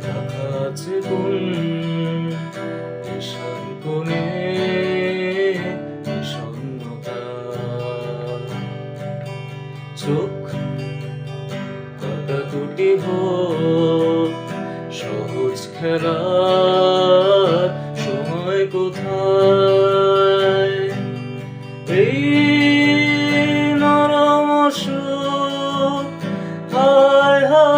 রাখা আছে কোন ঈশান কোণে বিষণ্ণতা। চোখ কাটাকুটি হোক সহজ খেলার সময় কোথায়? এই নরম সুখ হায় হায়